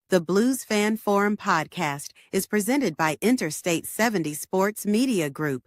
The Blues Fan Forum podcast is presented by Interstate 70 Sports Media Group.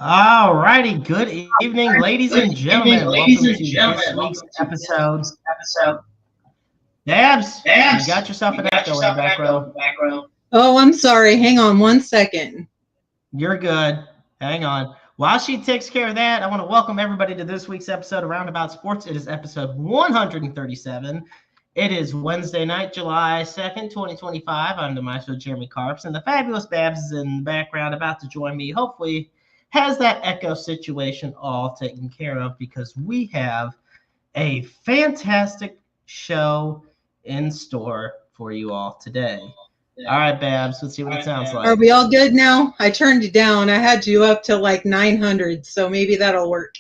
All righty, good evening, ladies and gentlemen. Welcome to this week's episode. Babs, you got yourself an echo in the back row. Oh, I'm sorry. Hang on one second. You're good. Hang on. While she takes care of that, I want to welcome everybody to this week's episode of Roundabout Sports. It is episode 137. It is Wednesday night, July 2nd, 2025. I'm the Maestro, Jeremy Carps, and the fabulous Babs is in the background about to join me. Hopefully, has that echo situation all taken care of, because we have a fantastic show in store for you all today. All right, Babs, let's see what it sounds like. Are we all good now? I turned you down. I had you up to like 900, so maybe that'll work.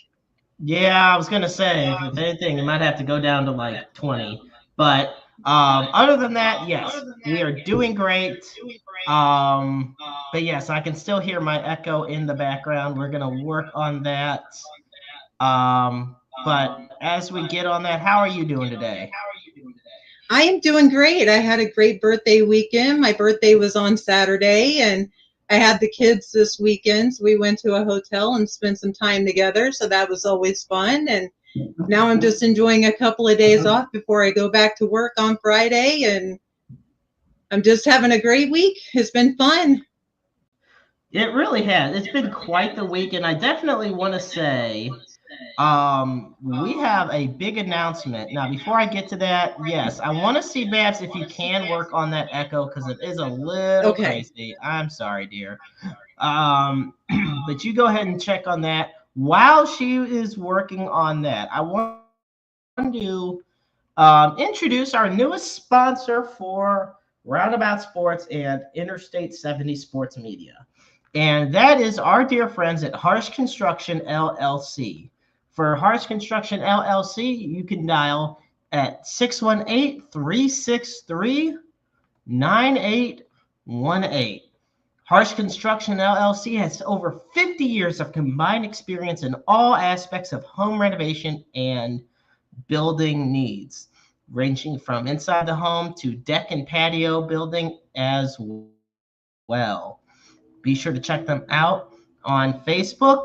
Yeah, I was going to say, if anything, you might have to go down to like 20. But other than that, yes, we are doing great. But yes, I can still hear my echo in the background. We're going to work on that. But as we get on that, how are you doing today? I am doing great. I had a great birthday weekend. My birthday was on Saturday, and I had the kids this weekend. So we went to a hotel and spent some time together. So that was always fun. And now I'm just enjoying a couple of days off before I go back to work on Friday. And I'm just having a great week. It's been fun. It really has. It's been quite the week. And I definitely want to say we have a big announcement. Now, before I get to that, yes, I want to see, Babs, if you can work on that echo, because it is a little crazy. I'm sorry, dear. But you go ahead and check on that. While she is working on that, I want to introduce our newest sponsor for Roundabout Sports and Interstate 70 Sports Media. And that is our dear friends at Harsh Construction LLC. For Harsh Construction LLC, you can dial at 618-363-9818. Harsh Construction LLC has over 50 years of combined experience in all aspects of home renovation and building needs, ranging from inside the home to deck and patio building as well. Be sure to check them out on Facebook,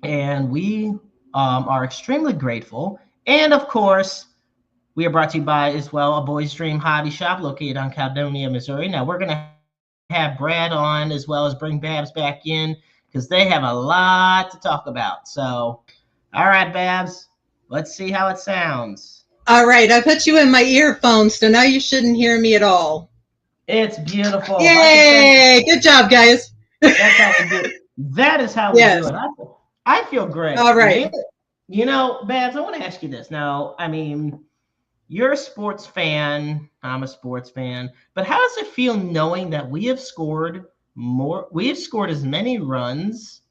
and we are extremely grateful. And of course, we are brought to you by as well a Boys Dream Hobby Shop located on Caledonia, Missouri. Now we're going to have Brad on as well as bring Babs back in, because they have a lot to talk about. So, all right, Babs, let's see how it sounds. All right, I put you in my earphones, so now you shouldn't hear me at all. It's beautiful. Yay! Good job, guys. That's how we do it. That is how we do it. I feel great. All right. You know, Babs, I want to ask you this. Now, I mean, you're a sports fan. I'm a sports fan. But how does it feel knowing that we have scored as many runs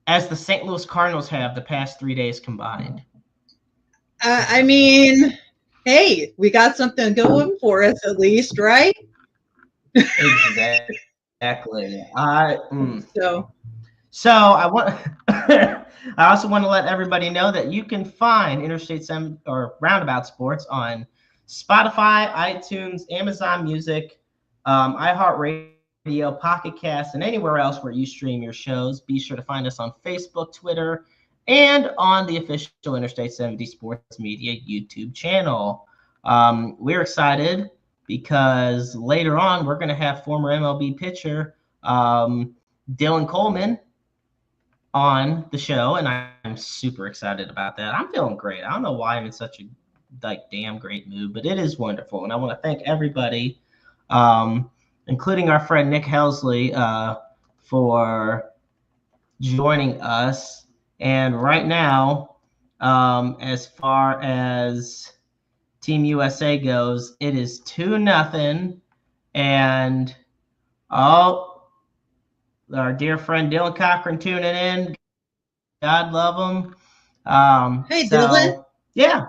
as the St. Louis Cardinals have the past 3 days combined? I mean, hey, we got something going for us at least, right? Exactly. So I want. I also want to let everybody know that you can find Interstate 7 or Roundabout Sports on Spotify, iTunes, Amazon Music, iHeartRadio, Pocket Cast, and anywhere else where you stream your shows. Be sure to find us on Facebook, Twitter, and on the official Interstate 70 Sports Media YouTube channel. We're excited because later on we're going to have former MLB pitcher Dylan Coleman on the show, and I'm super excited about that. I'm feeling great. I don't know why I'm in such a damn great mood, but it is wonderful. And I want to thank everybody, including our friend Nick Helsley, for joining us. And right now, as far as Team USA goes, it is 2-0. And our dear friend Dylan Cochran tuning in. God love him. Hey, Dylan. Yeah.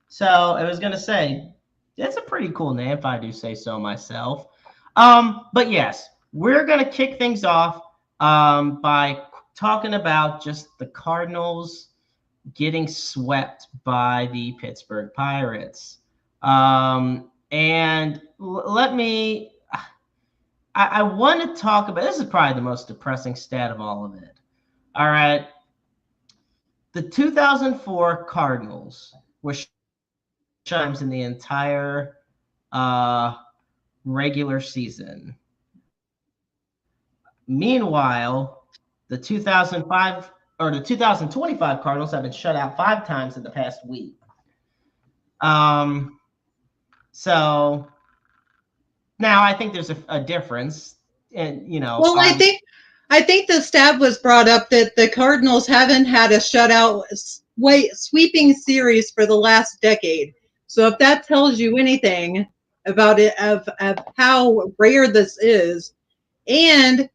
So I was going to say, it's a pretty cool name, if I do say so myself. But yes, we're going to kick things off by talking about just the Cardinals getting swept by the Pittsburgh Pirates. And let me, I want to talk about, this is probably the most depressing stat of all of it. All right. The 2004 Cardinals were times in the entire regular season. Meanwhile, the 2005 or the 2025 Cardinals have been shut out 5 times in the past week. So now I think there's a difference, and Well, I think the stat was brought up that the Cardinals haven't had a shutout sweeping series for the last decade. So if that tells you anything about it, of how rare this is, and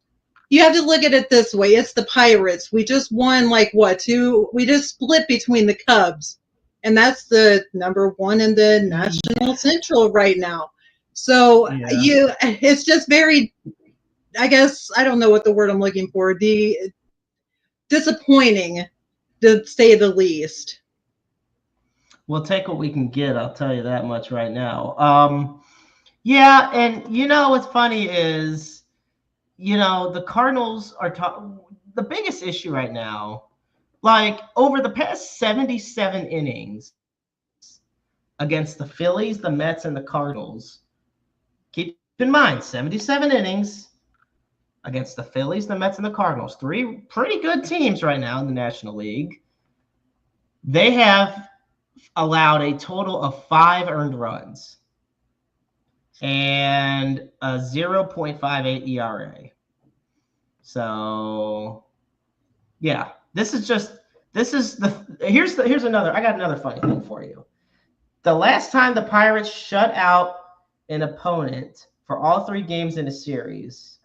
you have to look at it this way: it's the Pirates. We just won we just split between the Cubs, and that's the number 1 in the National Central right now. So it's just very, I guess, I don't know what the word I'm looking for. Disappointing, to say the least. We'll take what we can get. I'll tell you that much right now. Yeah, and what's funny is, the Cardinals are the biggest issue right now. Like over the past 77 innings against the Phillies, the Mets, and the Cardinals. Keep in mind, 77 innings against the Phillies, the Mets, and the Cardinals. 3 pretty good teams right now in the National League. They have allowed a total of 5 earned runs and a 0.58 ERA. So, yeah, here's another, I got another funny thing for you. The last time the Pirates shut out an opponent for all 3 games in a series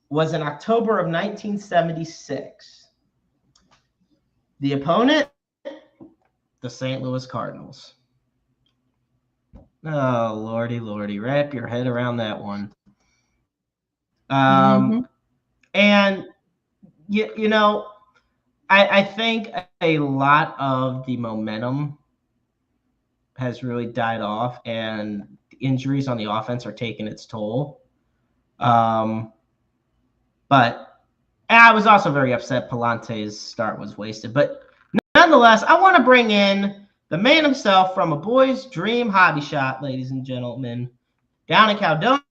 was in October of 1976. The opponent, the St. Louis Cardinals. Oh, lordy, wrap your head around that one. And I think a lot of the momentum has really died off, and the injuries on the offense are taking its toll. But I was also very upset Palante's start was wasted. But nonetheless, I want to bring in the man himself from a boy's dream hobby shop, ladies and gentlemen, down in Caledonia,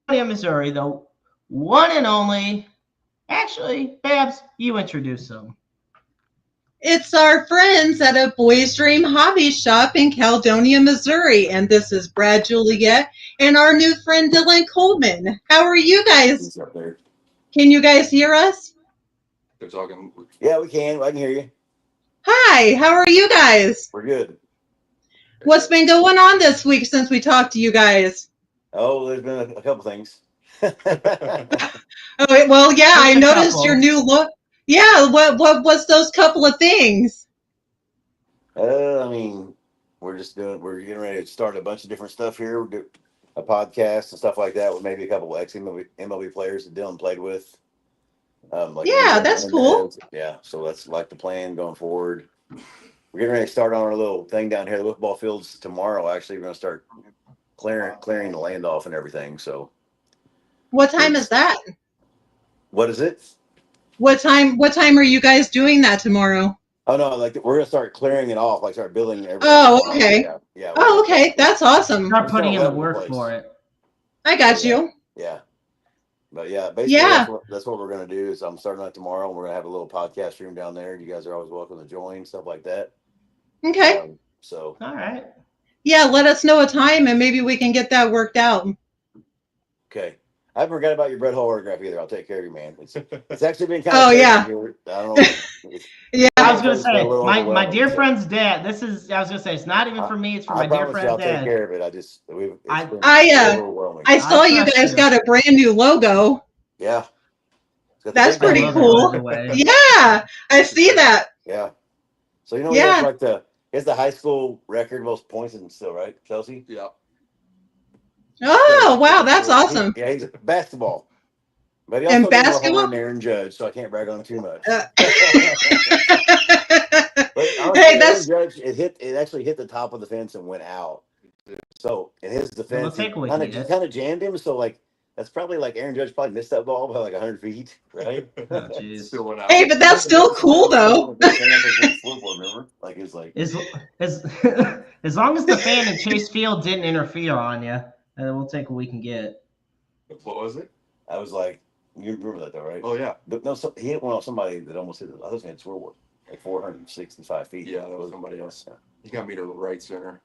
Missouri, the one and only. Actually, Babs, you introduce him. It's our friends at a Boys Dream Hobby Shop in Caledonia, Missouri. And this is Brad Juliet and our new friend Dylan Coleman. How are you guys? Can you guys hear us? They're talking. Yeah, we can. I can hear you. Hi, how are you guys? We're good. What's been going on this week since we talked to you guys? Oh, there's been a couple things. Oh, well, yeah, I noticed your new look. Yeah, what was those couple of things? I mean, we're getting ready to start a bunch of different stuff here. We're doing a podcast and stuff like that with maybe a couple of ex-MLB players that Dylan played with. That's cool. Yeah, so that's like the plan going forward. We're getting ready to start on our little thing down here, the football fields tomorrow. Actually, we're going to start clearing the land off and everything. So, what time is that? What is it? What time are you guys doing that tomorrow? Oh no, like we're gonna start clearing it off, like start building everything. Oh, okay. Yeah. Oh, okay. That's awesome. Start putting in the work for it. I got you. Yeah. But yeah, basically that's what we're gonna do. Is I'm starting that tomorrow, and we're gonna have a little podcast room down there. You guys are always welcome to join, stuff like that. Okay. So. All right. Yeah, let us know a time, and maybe we can get that worked out. Okay. I forgot about your Brett Hull autograph either. I'll take care of you, man. It's actually been kind of Oh, crazy yeah. here. I don't know. Yeah. I was gonna It's been a say little my overwhelming, dear so. friend's dad. I was gonna say it's not even for me. It's for I my dear promise you, friend's I'll take dad. care of it. It's I been I overwhelming. I saw you trust guys you. got a brand new logo. Yeah, it's got the That's big I pretty love it, diamond by cool. the way. Yeah, I see that. Yeah. So he has Yeah. he has the high school record most points and still, right, Chelsea? Yeah. Oh, wow, that's awesome. He's basketball. But he And also gave a homer basketball? in Aaron Judge, so I can't brag on him too much. Uh, But honestly, Hey, Aaron that's Judge, it actually hit the top of the fence and went out. So in his We'll defense, take what we can get. kind of jammed him. So that's probably like Aaron Judge probably missed that ball by like 100 feet, right? Oh, jeez. Still went out. Hey, but that's still cool though. Remember? Like it's like As as long as the fan in Chase Field didn't interfere on you, we'll take what we can get. What was it? I was like, you remember that though, right? Oh yeah. But no, he hit one off somebody that almost hit. I was going to swerve like 465 feet. Yeah, that was somebody else. He got me to right center.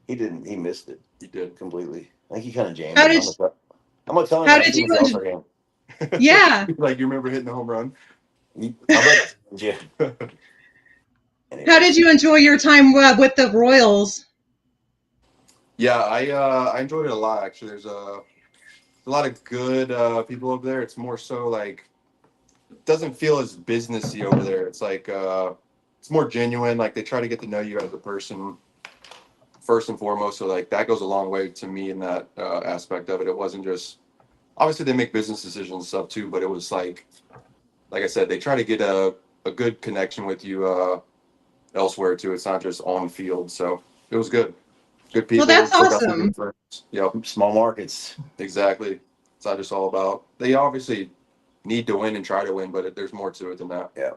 He didn't. He missed it. He did Completely. I think he kind of jammed. How it. did I'm gonna tell him. how I did see you myself for him. Yeah. Like you remember hitting the home run? Yeah. How did you enjoy your time with the Royals? Yeah, I enjoyed it a lot actually. There's a lot of good people over there. It's more so like it doesn't feel as businessy over there. It's like it's more genuine. Like they try to get to know you as a person first and foremost. So like that goes a long way to me in that aspect of it. It wasn't just obviously they make business decisions and stuff too, but it was like I said, they try to get a good connection with you elsewhere too. It's not just on field. So it was good. Good people. Well, that's still got some awesome. good friends. Yep. Small markets. Exactly. It's not just all about. They obviously need to win and try to win, but there's more to it than that. Yeah. I was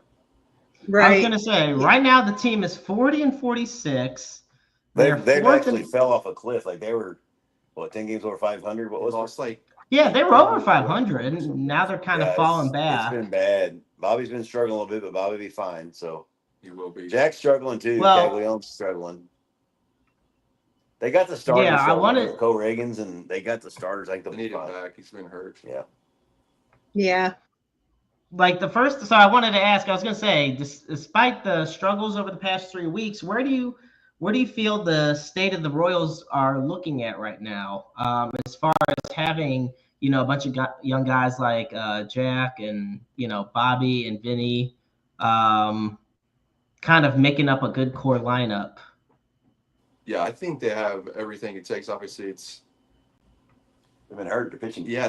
Right. gonna say right now the team is 40-46. They've actually fell off a cliff. Like they were, 10 games over 500. What was Lost it? like They were over 500, and now they're kind of falling back. It's been bad. Bobby's been struggling a little bit, but Bobby will be fine. So he will be. Jack's struggling too. Well- Caglione's struggling. They got the starters. Yeah, I wanted Co Reagans, and they got the starters. I think They they'll need be him fine. back. He's been hurt. Yeah. Yeah. like the first. So I wanted to ask. I was gonna say, despite the struggles over the past 3 weeks, where do you feel the state of the Royals are looking at right now? As far as having a bunch of young guys like Jack and Bobby and Vinny, kind of making up a good core lineup. Yeah, I think they have everything it takes. Obviously, They've been hurt. They're pitching. yeah.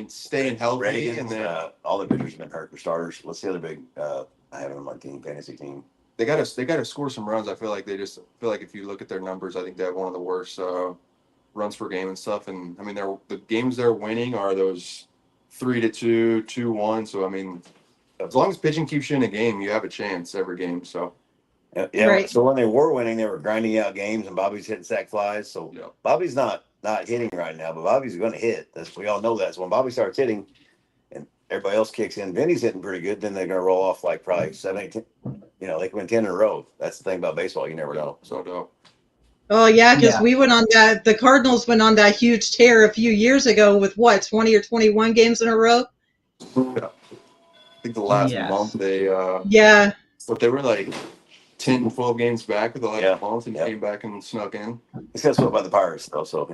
Staying healthy, Reagans, and then all the pitchers have been hurt for starters. What's the other big? I have them on my fantasy team. they got to score some runs. I feel like if you look at their numbers, I think they have one of the worst runs per game and stuff. And I mean, the games they're winning are those 3-2, 2-1. So I mean, as long as pitching keeps you in a game, you have a chance every game. So Yeah. Right. So when they were winning, they were grinding out games, and Bobby's hitting sack flies. So yeah, Bobby's not hitting right now, but Bobby's going to hit. We all know that. So when Bobby starts hitting, and everybody else kicks in, Vinny's hitting pretty good. Then they're going to roll off like probably 7, 8, 10. They can win 10 in a row. That's the thing about baseball. You never know. so no. Oh yeah, because Yeah. we went on that. The Cardinals went on that huge tear a few years ago with 20 or 21 games in a row. Yeah. I think the last Yes. month they Yeah. but they were like 10, 12 games back with the last Yeah. month and Yeah. came back and snuck in. It's got swept by the Pirates, though. So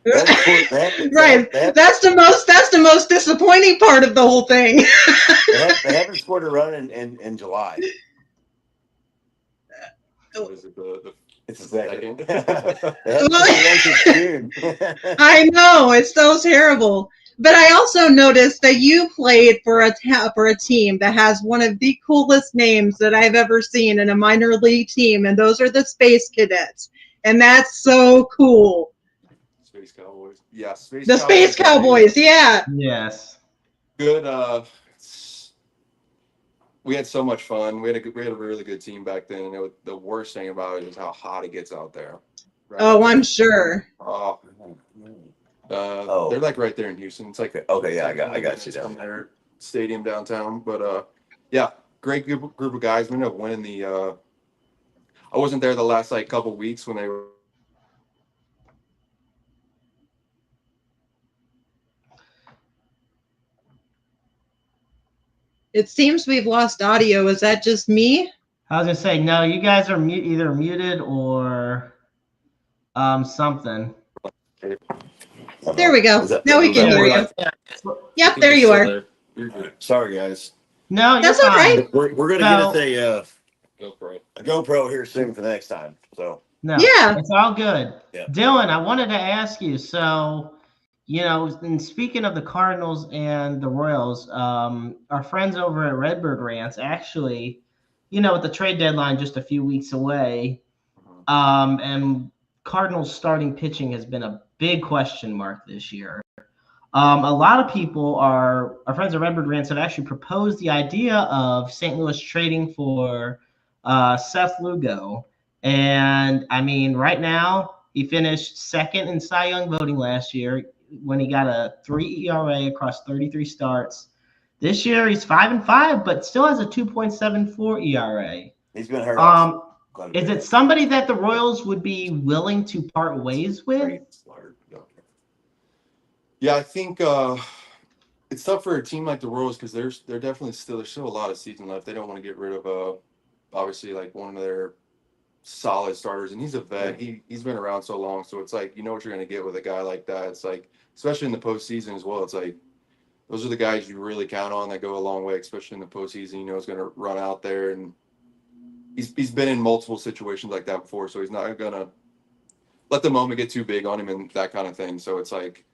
Right. That's the most disappointing part of the whole thing. they haven't scored a run in July. What is it? The It's a second. second? They haven't scored a run since June. I know, it's so terrible. But I also noticed that you played for a team that has one of the coolest names that I've ever seen in a minor league team, and those are the Space Cadets. And that's so cool. Space Cowboys. Yeah, The Space Cowboys, yeah. Yes. Good. We had so much fun. We had a really good team back then. And the worst thing about it is how hot it gets out there. Right? Oh, I'm sure. They're like right there in Houston. It's like Okay, yeah, I got you from down. their stadium downtown. But yeah, great group of guys. We ended up winning the. I wasn't there the last couple weeks when they were. It seems we've lost audio. Is that just me? I was gonna say no. You guys are either muted or something. There we go. Now we can hear you. Yep, there you are. Sorry, guys. No, you're That's all fine. right. We're gonna get a GoPro here soon for the next time. So No, Yeah. it's all good. Yeah. Dylan, I wanted to ask you. So, and speaking of the Cardinals and the Royals, our friends over at Redbird Rants actually, with the trade deadline just a few weeks away, and Cardinals starting pitching has been a big question mark this year. A lot of people our friends at Redbird Rants have actually proposed the idea of St. Louis trading for Seth Lugo. And I mean, right now he finished second in Cy Young voting last year when he got a 3 ERA across 33 starts. This year he's 5-5, but still has a 2.74 ERA. he's been hurt. Also. Is it somebody that the Royals would be willing to part ways with? Yeah, I think it's tough for a team like the Royals because they're definitely there's still a lot of season left. They don't want to get rid of obviously like one of their solid starters, and he's a vet. He's been around so long, so it's like you know what you're going to get with a guy like that. It's like especially in the postseason as well. It's like those are the guys you really count on that go a long way, especially in the postseason. You know, he's going to run out there, and he's been in multiple situations like that before, so he's not going to let the moment get too big on him and that kind of thing. So it's like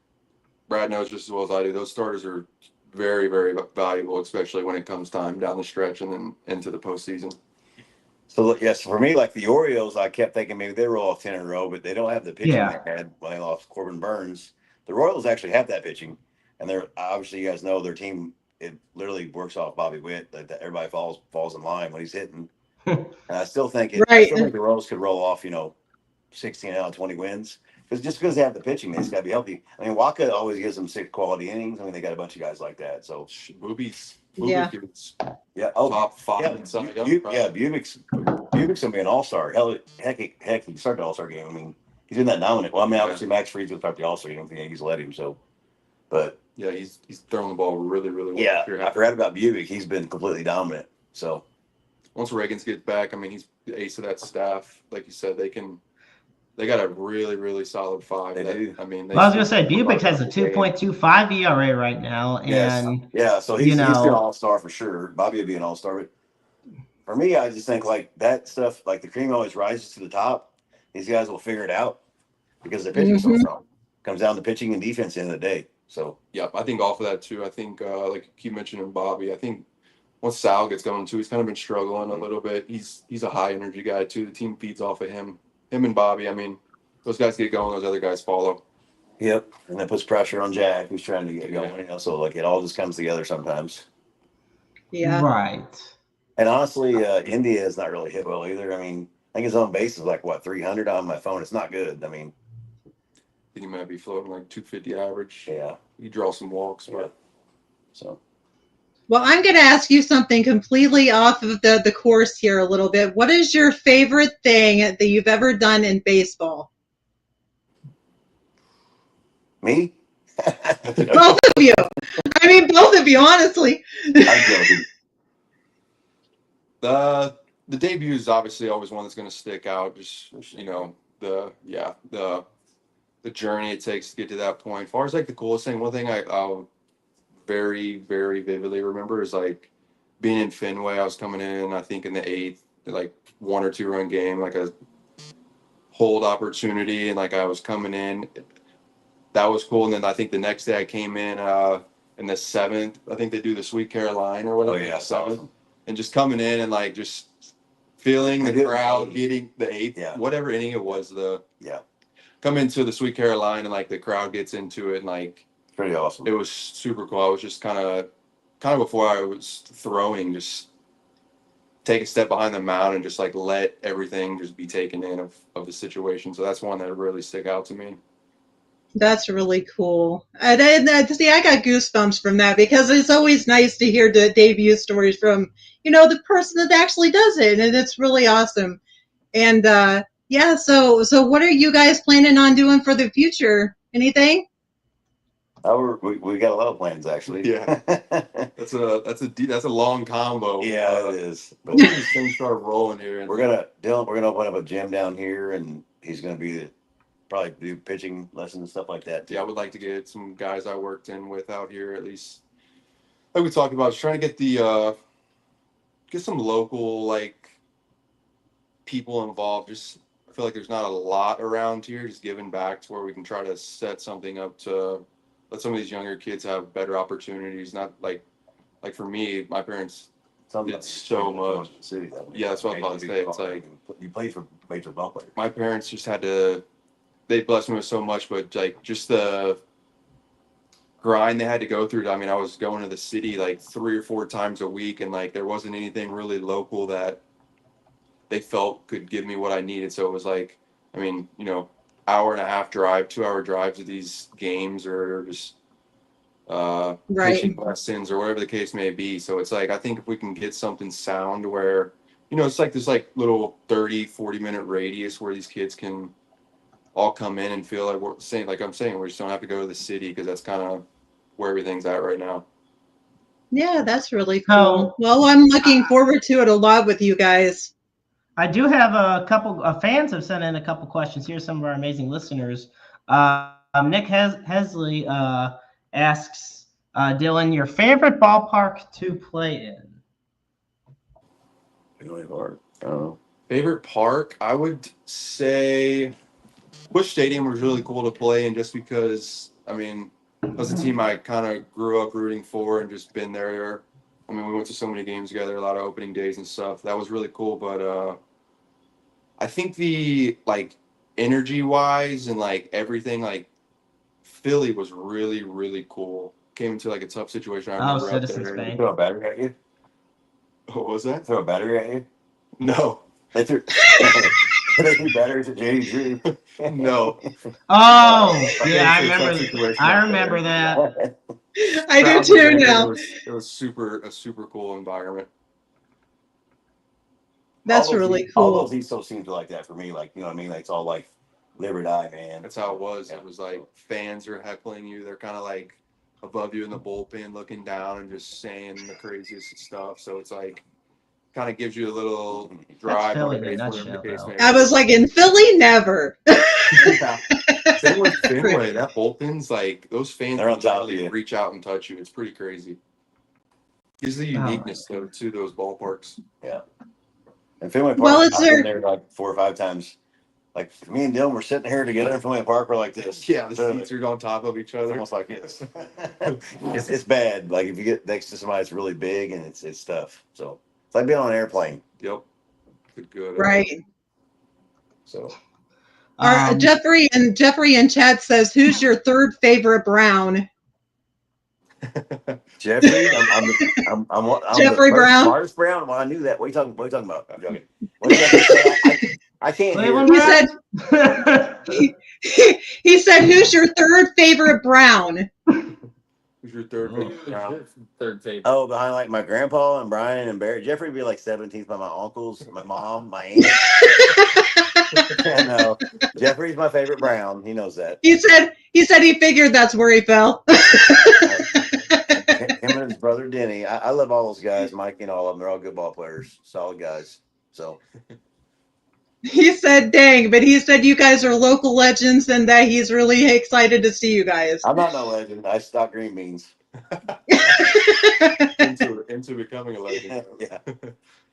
Brad knows just as well as I do. Those starters are very, very valuable, especially when it comes time down the stretch and then into the postseason. So yes, for me, like the Orioles, I kept thinking maybe they were all 10 in a row, but they don't have the pitching they had when they lost Corbin Burns. The Royals actually have that pitching, and they're obviously you guys know their team. It literally works off Bobby Witt. That everybody falls in line when he's hitting, and I still think I still think the Royals could roll off 16 out of 20 wins. Just because they have the pitching, they just got to be healthy. I mean, Waka always gives them 6 quality innings. I mean, they got a bunch of guys like that. So Bubik's top 5 yeah, inside. Bubik's gonna be an all-star. Heck, he started the all-star game. I mean, he's in that dominant. Well, I mean, obviously Max Fried's will start the all-star game. He's let him so, but yeah, he's throwing the ball really, really well. Yeah, I forgot about Bubik. He's been completely dominant. So once Reagans gets back, I mean, he's the ace of that staff. Like you said, they got a really, really solid 5. They do. I mean, I was gonna say Bubik has a 2.25 ERA right now, and so he's an all-star for sure. Bobby would be an all-star, but for me, I just think like that stuff, like the cream always rises to the top. These guys will figure it out because their pitching is so strong. Comes down to pitching and defense at the end of the day. So yeah, I think off of that too. I think like you keep mentioning Bobby. I think once Sal gets going too, he's kind of been struggling a little bit. He's a high energy guy too. The team feeds off of him. Him and Bobby, I mean, those guys get going, those other guys follow. Yep, and that puts pressure on Jack, who's trying to get going. So like it all just comes together sometimes. Yeah. Right. And honestly, India has not really hit well either. I mean, I think his own base is like 300 on my phone. It's not good. I mean, I think he might be floating like 250 average. Yeah, he draws some walks, but so. Well, I'm going to ask you something completely off of the course here a little bit. What is your favorite thing that you've ever done in baseball? Me? Both of you. I mean, both of you, honestly. The debut is obviously always one that's going to stick out. Just the journey it takes to get to that point. As far as like the coolest thing, one thing I'll very, very vividly remember is like being in Fenway. I was coming in, I think in the 8th, like 1 or 2 run game, like a hold opportunity, and like I was coming in. That was cool. And then I think the next day I came in the 7th. I think they do the Sweet Caroline or whatever. Oh yeah, 7th, awesome. And just coming in and like just feeling the crowd getting the 8th, whatever inning it was. Come into the Sweet Caroline and like the crowd gets into it and like. Pretty awesome. It was super cool. I was just kind of before I was throwing, just take a step behind the mound and just like let everything just be taken in of the situation. So that's one that really stick out to me. That's really cool. And see, I got goosebumps from that because it's always nice to hear the debut stories from, the person that actually does it. And it's really awesome. And so what are you guys planning on doing for the future? Anything? We got a lot of plans actually. Yeah. That's a long combo. Yeah, it is. But These things start rolling here. we're gonna open up a gym down here, and he's gonna probably do pitching lessons and stuff like that too. Yeah, I would like to get some guys I worked in with out here at least. Like we talked about, just trying to get get some local like people involved. Just I feel like there's not a lot around here. Just giving back to where we can try to set something up to let some of these younger kids have better opportunities. Not like for me, my parents did so much. Yeah, that's what I was about to say. It's like you played for major ball players. My parents just had to. They blessed me with so much, but like just the grind they had to go through. I mean, I was going to the city like 3 or 4 times a week, and like there wasn't anything really local that they felt could give me what I needed. So it was like, I mean, hour and a half drive, 2-hour drive to these games, or just pitching lessons or whatever the case may be. So it's like, I think if we can get something sound where, it's like this like little 30-40 minute radius where these kids can all come in and feel like I'm saying, we just don't have to go to the city, because that's kind of where everything's at right now. Yeah, that's really cool. Well, I'm looking forward to it a lot with you guys. I do have a couple of fans have sent in a couple questions. Here's some of our amazing listeners. Nick Hesley asks, Dylan, your favorite ballpark to play in? Really hard. I don't know. Favorite park? I would say Busch Stadium was really cool to play in, just because, I mean, that was a team I kind of grew up rooting for and just been there. I mean, we went to so many games together, a lot of opening days and stuff. That was really cool. But I think the like energy wise and like everything, like Philly was really, really cool. Came into like a tough situation. I remember Citizens Bank. Throw a battery at you? What was that? Throw a battery at you? No. They threw batteries at JD Drew. No. Oh, yeah, I remember that. I do too now. It was a super cool environment. That's really cool. All those East Coast teams are like that for me. Like, you know what I mean? Like, it's all like live or die, man. That's how it was. Yeah. It was like fans are heckling you. They're kind of like above you in the bullpen, looking down and just saying the craziest stuff. So it's like, kind of gives you a little drive. I was like, in Philly, never. Yeah. Same with Fenway. That bullpen's like, those fans they're on top of you. Reach out and touch you. It's pretty crazy. Gives the uniqueness though to those ballparks. Yeah. And Fenway Park, I've been there like 4 or 5 times. Like me and Dylan were sitting here together in Fenway Park. We're like this. Yeah, the seats are on top of each other. It's almost like this. It's bad. Like if you get next to somebody that's really big, and it's tough. So it's like being on an airplane. Yep. Good. Right. So. Jeffrey in chat says, "Who's your third favorite Brown?" Jeffrey, I'm Jeffrey Brown. Mars Brown. Well, I knew that. What are you talking about? I'm joking. What did say? I can't hear. He said, "Who's your third favorite Brown?" Who's your third favorite Brown? Third favorite. Oh, behind like my grandpa and Brian and Barry. Jeffrey would be like 17th by my uncles, my mom, my aunt. No, Jeffrey's my favorite Brown. He knows that. He said he figured that's where he fell. Him and his brother Denny. I love all those guys, Mike and all of them. They're all good ball players, solid guys. So he said, "Dang!" But he said you guys are local legends, and that he's really excited to see you guys. I'm not no legend. I stock green beans. into becoming a legend. Yeah.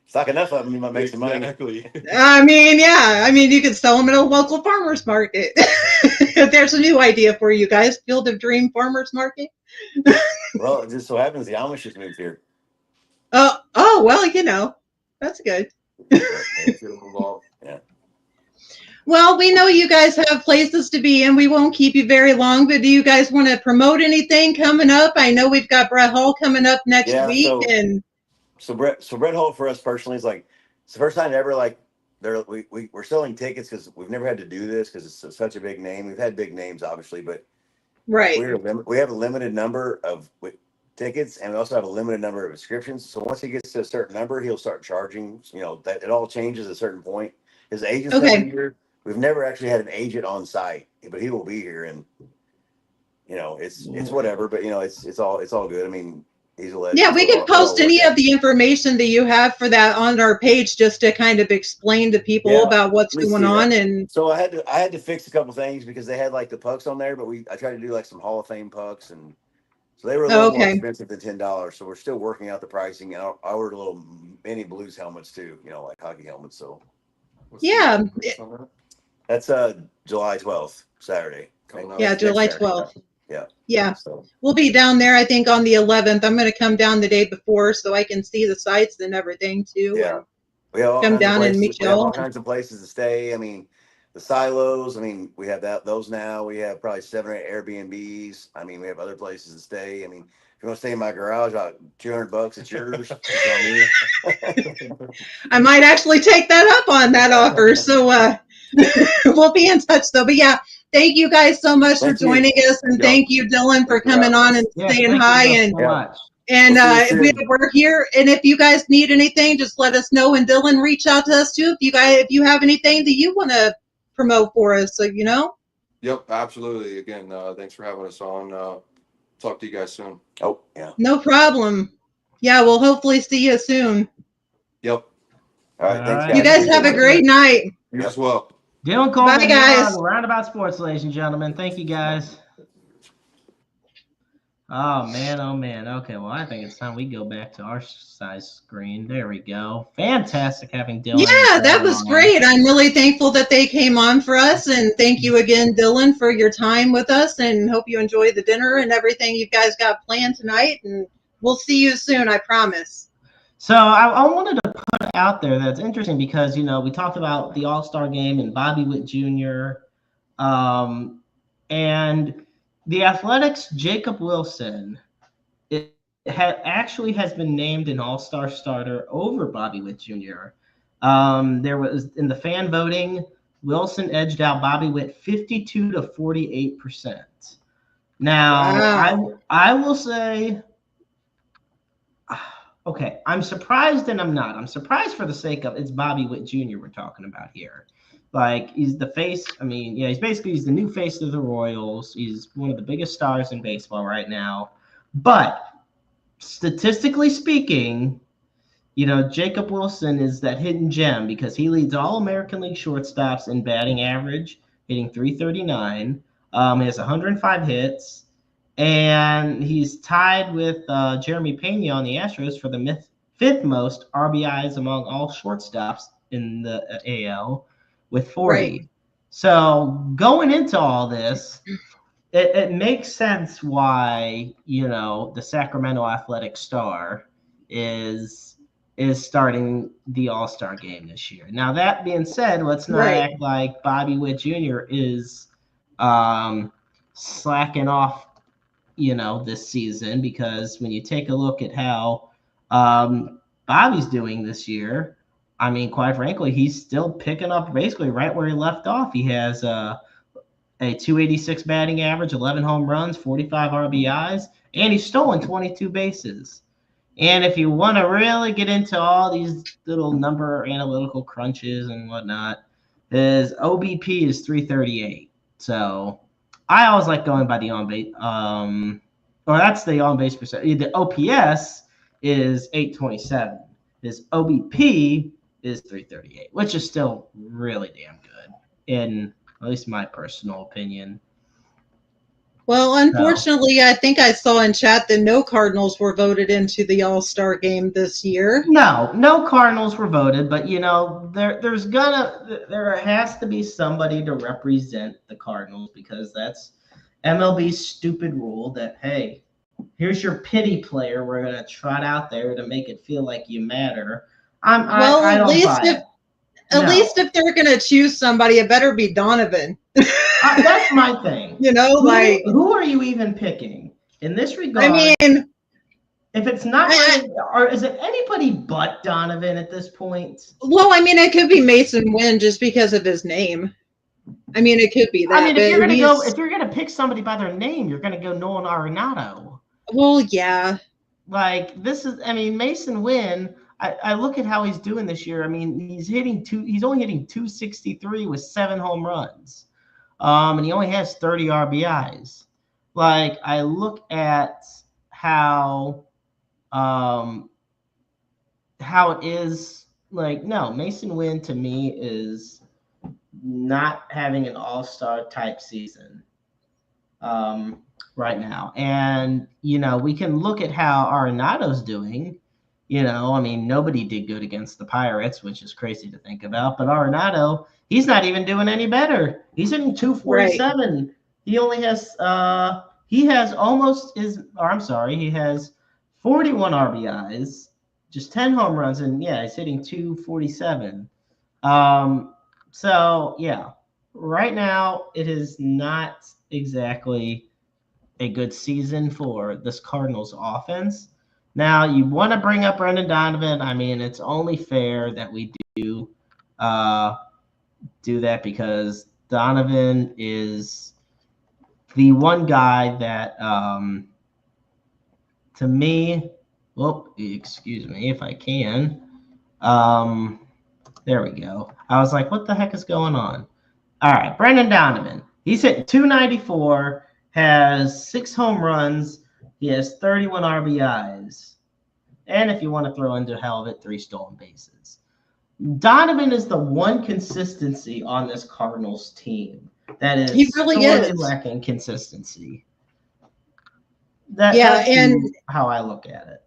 Stock enough of them, you might make some money. Exactly. I mean, you could sell them at a local farmer's market. There's a new idea for you guys: Field of Dream Farmers Market. Well, it just so happens the Amish just moved here. Oh, well, that's good. Yeah. Well, we know you guys have places to be in. We won't keep you very long, but do you guys want to promote anything coming up? I know we've got Brett Hall coming up next week, So Brett Hall for us personally is like, it's the first time ever like we're selling tickets because we've never had to do this because it's such a big name. We've had big names obviously, but right, we have a limited number of tickets, and we also have a limited number of inscriptions. So once he gets to a certain number, he'll start charging. That it all changes at a certain point. His agent's coming here. We've never actually had an agent on site, but he will be here, and it's whatever, but it's all good. I mean, he's a legend. Yeah, we could post any of the information that you have for that on our page just to kind of explain to people about what's going on. And so I had to fix a couple things because they had like the pucks on there, but I tried to do like some Hall of Fame pucks, and so they were a little more expensive than $10. So we're still working out the pricing, and I ordered a little mini Blues helmets too, like hockey helmets. So that's July 12th, Saturday. Yeah, July 12th. Yeah. So we'll be down there, I think, on the 11th. I'm going to come down the day before so I can see the sites and everything too. Yeah. We have come down and meet you all. We have all kinds of places to stay. I mean, the silos. I mean, we have those now. We have probably 7 or 8 Airbnbs. I mean, we have other places to stay. I mean, if you want to stay in my garage, $200, it's yours. I might actually take that up on that offer. So we'll be in touch though. But yeah, thank you guys so much for joining us, and thank you, Dylan, for coming on and saying hi. We're here, and if you guys need anything, just let us know. And Dylan, reach out to us too if you have anything that you want to promote for us. So Yep, absolutely. Again, thanks for having us on. Talk to you guys soon. Oh, yeah. No problem. Yeah, we'll hopefully see you soon. Yep. All right, thanks, guys. You guys have a great night. You as well. Dylan Coleman, bye, guys. Roundabout Sports, ladies and gentlemen. Thank you, guys. Oh, man. Okay, well, I think it's time we go back to our size screen. There we go. Fantastic having Dylan. Yeah, that was great. I'm really thankful that they came on for us. And thank you again, Dylan, for your time with us. And hope you enjoy the dinner and everything you guys got planned tonight. And we'll see you soon, I promise. So I wanted to put out there that's interesting because, we talked about the All-Star game and Bobby Witt Jr. And the Athletics' Jacob Wilson has been named an All-Star starter over Bobby Witt Jr. There was, in the fan voting, Wilson edged out Bobby Witt 52 to 48%. Now, I will say, okay, I'm surprised and I'm not. I'm surprised for the sake of it's Bobby Witt Jr. we're talking about here. Like, he's the face. I mean, yeah, he's the new face of the Royals. He's one of the biggest stars in baseball right now. But statistically speaking, Jacob Wilson is that hidden gem because he leads all American League shortstops in batting average, hitting .339. He has 105 hits, and he's tied with Jeremy Pena on the Astros for the fifth most RBIs among all shortstops in the AL. With 40. Right. So going into all this, it makes sense why, the Sacramento Athletic Star is starting the All-Star game this year. Now, that being said, let's not act like Bobby Witt Jr. is slacking off, this season, because when you take a look at how Bobby's doing this year, I mean, quite frankly, he's still picking up basically right where he left off. He has a 286 batting average, 11 home runs, 45 RBIs, and he's stolen 22 bases. And if you want to really get into all these little number analytical crunches and whatnot, his OBP is 338. So I always like going by the on-base, that's the on-base percent. The OPS is 827. His OBP is 338, which is still really damn good, in at least my personal opinion. Well, unfortunately, I think I saw in chat that no Cardinals were voted into the All-Star game this year. No Cardinals were voted, but there has to be somebody to represent the Cardinals, because that's MLB's stupid rule that, hey, here's your pity player we're gonna trot out there to make it feel like you matter. At least if they're gonna choose somebody, it better be Donovan. That's my thing. Who are you even picking in this regard? I mean, if it's not, or is it anybody but Donovan at this point? Well, I mean, it could be Mason Wynn just because of his name. I mean, it could be that. I mean, if you're gonna pick somebody by their name, you're gonna go Nolan Arenado. Well, yeah. Like, Mason Wynn. I look at how he's doing this year. I mean, he's only hitting 263 with 7 home runs. And he only has 30 RBIs. like I look at how it is, like, no, Mason Wynn to me is not having an all-star type season right now. And, we can look at how Arenado's doing. I mean, nobody did good against the Pirates, which is crazy to think about. But Arenado, he's not even doing any better. He's hitting 247. Right. He only has he has 41 RBIs, just 10 home runs, and he's hitting 247. So yeah, right now it is not exactly a good season for this Cardinals offense. Now, you want to bring up Brendan Donovan. I mean, it's only fair that we do that because Donovan is the one guy that, to me, excuse me if I can. There we go. I was like, what the heck is going on? All right, Brendan Donovan. He's hitting 294, has 6 home runs. He has 31 RBIs. And if you want to throw into hell of it, 3 stolen bases. Donovan is the one consistency on this Cardinals team that is sorely lacking consistency. That's how I look at it.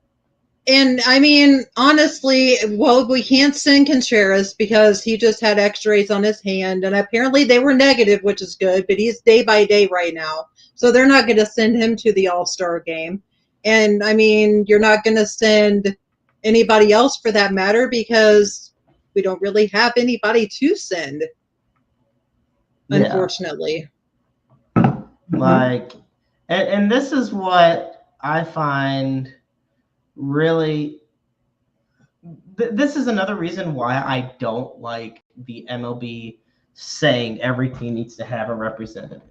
And I mean, honestly, we can't send Contreras because he just had x-rays on his hand, and apparently they were negative, which is good, but he's day by day right now. So they're not going to send him to the All-Star game. And I mean, you're not going to send anybody else for that matter because we don't really have anybody to send, unfortunately. Like, and this is what I find really, this is another reason why I don't like the MLB saying every team needs to have a representative.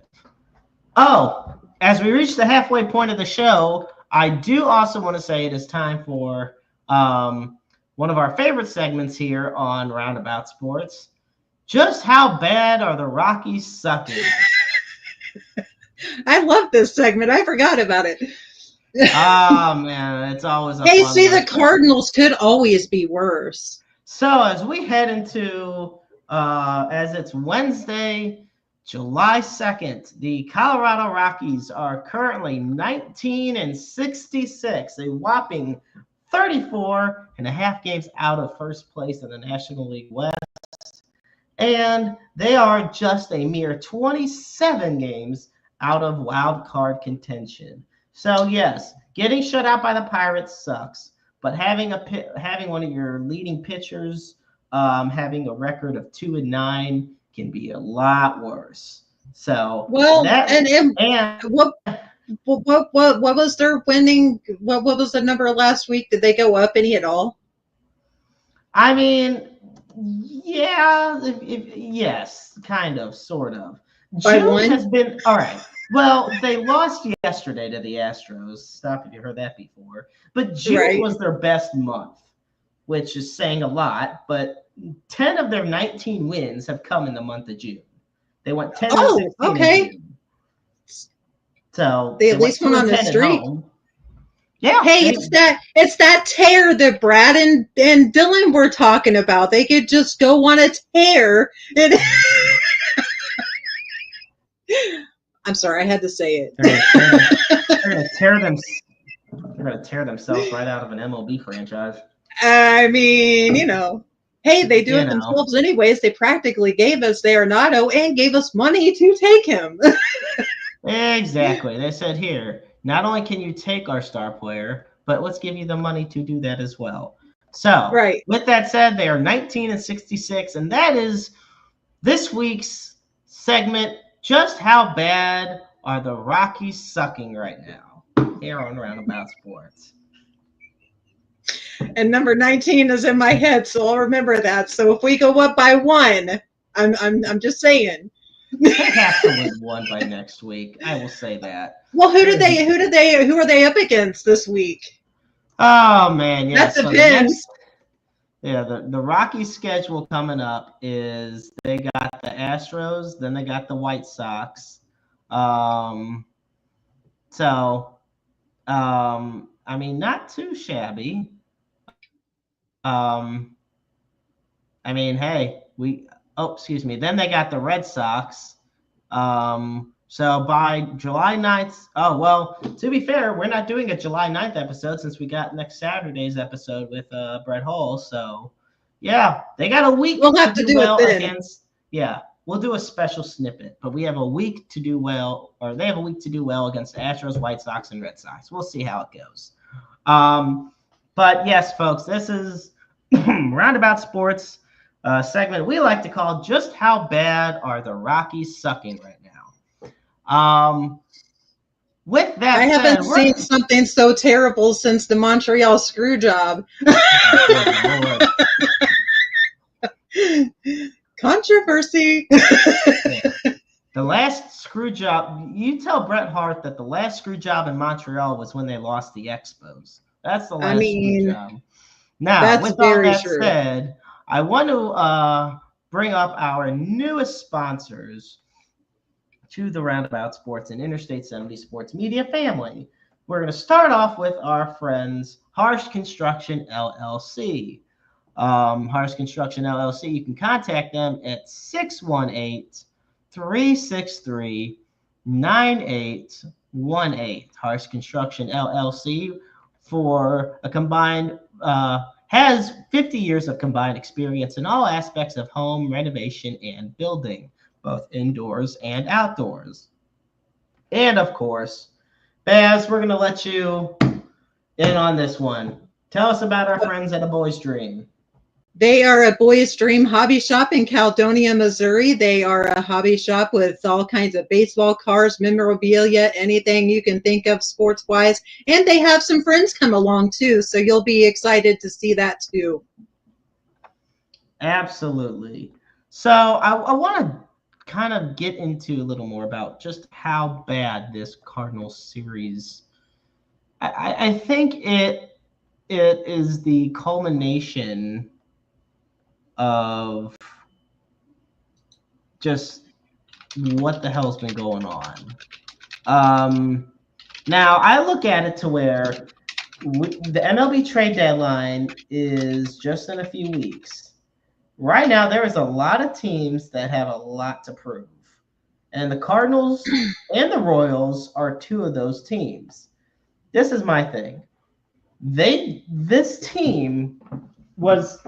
Oh, as we reach the halfway point of the show, I do also want to say it is time for one of our favorite segments here on Roundabout Sports. Just how bad are the Rockies sucking? I love this segment. I forgot about it. Oh, man, it's always a Hey, fun see, the Cardinals could always be worse. So as we head into, as it's Wednesday, July 2nd, the Colorado Rockies are currently 19-66, a whopping 34.5 games out of first place in the National League West. And they are just a mere 27 games out of wild card contention. So yes, getting shut out by the Pirates sucks, but having one of your leading pitchers having a record of 2-9 can be a lot worse. So what was their winning? What was the number last week? Did they go up any at all? I mean, yeah, yes, kind of, sort of. By June one? has been all right. Well, they lost yesterday to the Astros. Stop if you heard that before. But June was their best month, which is saying a lot. But 10 of their 19 wins have come in the month of June. They went 10 and 16 okay. in June. So they at least went on a streak. Yeah. Hey, it's that tear that Brad and Dylan were talking about. They could just go on a tear. I'm sorry, I had to say it. They're gonna tear themselves right out of an MLB franchise. I mean, hey, they do it themselves anyways. They practically gave us Arenado and gave us money to take him. Exactly. They said, here, not only can you take our star player, but let's give you the money to do that as well. So, with that said, they are 19-66, and that is this week's segment. Just how bad are the Rockies sucking right now here on Roundabout Sports? And number 19 is in my head, so I'll remember that. So if we go up by 1, I'm just saying. They have to win 1 by next week. I will say that. Well, who are they up against this week? Oh man, yeah. That depends. The Rockies schedule coming up is they got the Astros, then they got the White Sox, So, I mean, not too shabby. Um, I mean, hey, excuse me. Then they got the Red Sox. So by July 9th, oh, well, to be fair, we're not doing a July 9th episode since we got next Saturday's episode with Brett Hull. So, yeah, they got a week We'll have to do it well then. against, yeah, we'll do a special snippet, but we have a week to do well, or they have a week to do well against the Astros, White Sox, and Red Sox. We'll see how it goes. But yes, folks, this is Roundabout Sports segment we like to call Just How Bad Are the Rockies Sucking Right Now? With that I haven't seen something so terrible since the Montreal screw job. Controversy. The last screw job, you tell Bret Hart that the last screw job in Montreal was when they lost the Expos. That's the last screw job. Now, with all that said, I want to bring up our newest sponsors to the Roundabout Sports and Interstate 70 Sports Media family. We're going to start off with our friends, Harsh Construction LLC. Harsh Construction LLC, you can contact them at 618-363-9818. Harsh Construction LLC for a combined has 50 years of combined experience in all aspects of home renovation and building, both indoors and outdoors. And of course, Babs, we're going to let you in on this one. Tell us about our friends at A Boy's Dream. They are a Boy's Dream hobby shop in Caledonia, Missouri. They are a hobby shop with all kinds of baseball cards, memorabilia, anything you can think of sports-wise. And they have some friends come along, too, so you'll be excited to see that, too. Absolutely. So I want to kind of get into a little more about just how bad this Cardinals series. I think it is the culmination of just what the hell's been going on. Now I look at it to where the MLB trade deadline is just in a few weeks. Right now, there is a lot of teams that have a lot to prove. And the Cardinals and the Royals are two of those teams. This is my thing. This team was,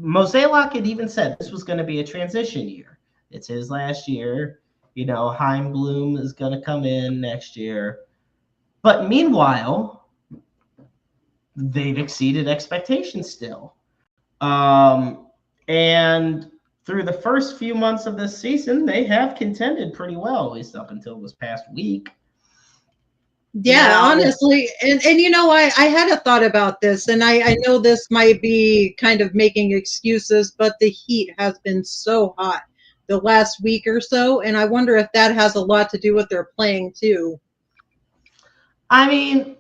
Mozeliak had even said this was going to be a transition year. It's his last year. You know, Chaim Bloom is going to come in next year. But meanwhile, they've exceeded expectations still. And through the first few months of this season, they have contended pretty well, at least up until this past week. Yeah, now, honestly, and you know, I had a thought about this, and I know this might be kind of making excuses, but the heat has been so hot the last week or so, and I wonder if that has a lot to do with their playing too. I mean,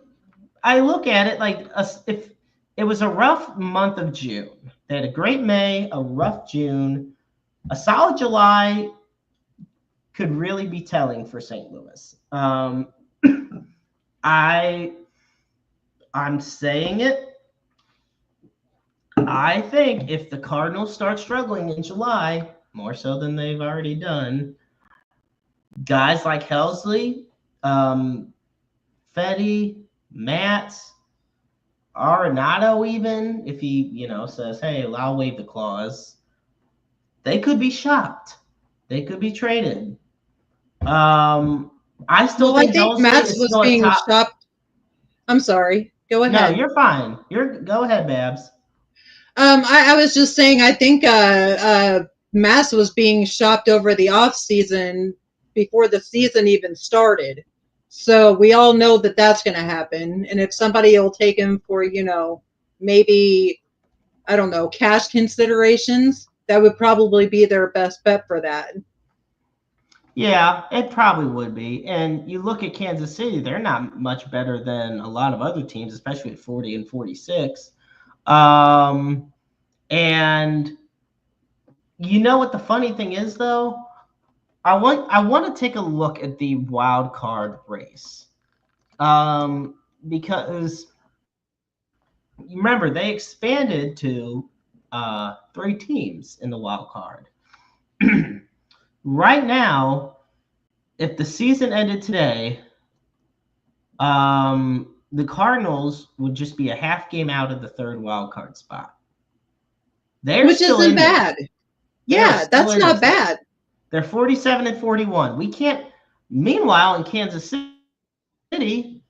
I look at it like if it was a rough month of June. They had a great May, a rough June, a solid July could really be telling for St. Louis. I'm saying it. I think if the Cardinals start struggling in July, more so than they've already done, guys like Helsley, Fetty, Matz, Arenado, even if he, says, "Hey, I'll waive the clause," they could be shopped. They could be traded. I think Matz was being shopped. I'm sorry. Go ahead. No, you're fine. Go ahead, Babs. I was just saying, I think Matz was being shopped over the off season before the season even started. So we all know that that's going to happen. And if somebody will take him for, maybe, I don't know, cash considerations, that would probably be their best bet for that. Yeah, it probably would be. And you look at Kansas City, they're not much better than a lot of other teams, especially at 40 and 46. And you know what the funny thing is, though? I want to take a look at the wild card race. Because you remember they expanded to 3 teams in the wild card. Right now, if the season ended today, the Cardinals would just be a half game out of the 3rd wild card spot. Which isn't bad. Yeah, that's not bad. They're 47 and 41. We can't. Meanwhile, in Kansas City,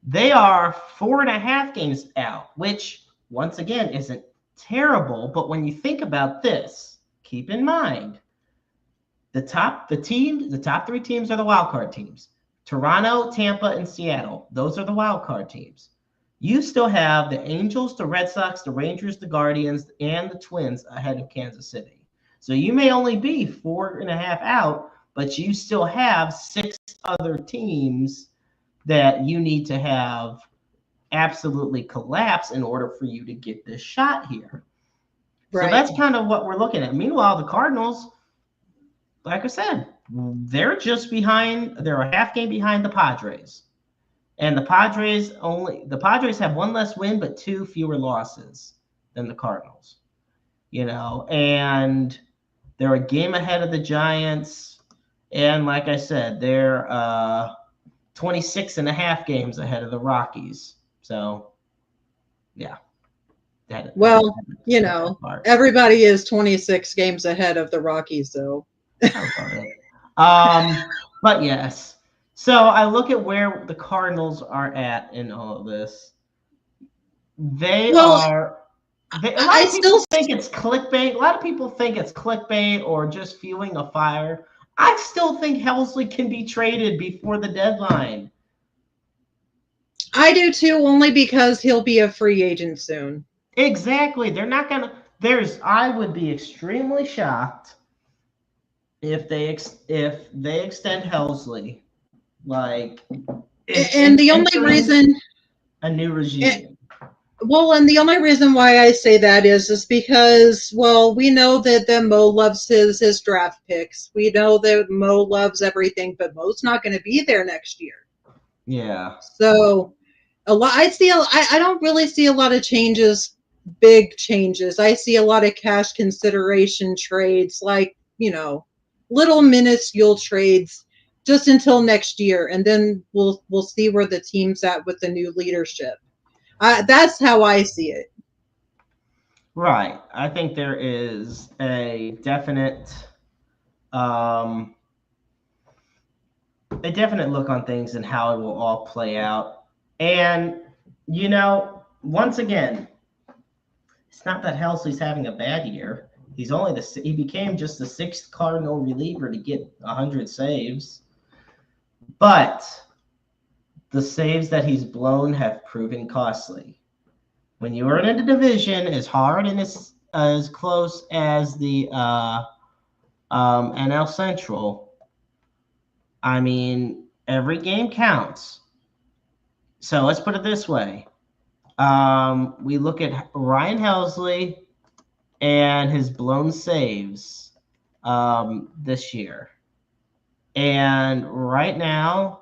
they are 4.5 games out, which once again isn't terrible. But when you think about this, keep in mind the top 3 teams are the wild card teams. Toronto, Tampa, and Seattle. Those are the wild card teams. You still have the Angels, the Red Sox, the Rangers, the Guardians, and the Twins ahead of Kansas City. So you may only be 4.5 out, but you still have 6 other teams that you need to have absolutely collapse in order for you to get this shot here. Right. So that's kind of what we're looking at. Meanwhile, the Cardinals, like I said, they're just behind. They're a half game behind the Padres. And the Padres have 1 less win, but 2 fewer losses than the Cardinals. And they're a game ahead of the Giants. And like I said, they're 26.5 games ahead of the Rockies. So, yeah. Everybody is 26 games ahead of the Rockies, though. But yes. So I look at where the Cardinals are at in all of this. A lot of people think it's clickbait. A lot of people think it's clickbait or just fueling a fire. I still think Helsley can be traded before the deadline. I do too, only because he'll be a free agent soon. Exactly. They're not going to. I would be extremely shocked if they extend Helsley. And the only reason a new regime. And the only reason why I say that is because, we know that Mo loves his draft picks. We know that Mo loves everything, but Mo's not going to be there next year. Yeah. So I don't really see a lot of changes, big changes. I see a lot of cash consideration trades, little minuscule trades just until next year, and then we'll see where the team's at with the new leadership. That's how I see it. Right. I think there is a definite look on things and how it will all play out. And, once again, it's not that Helsley's having a bad year. He became just the 6th Cardinal reliever to get 100 saves. But the saves that he's blown have proven costly. When you are in a division as hard and as close as the NL Central, I mean, every game counts. So let's put it this way. We look at Ryan Helsley and his blown saves this year. And right now,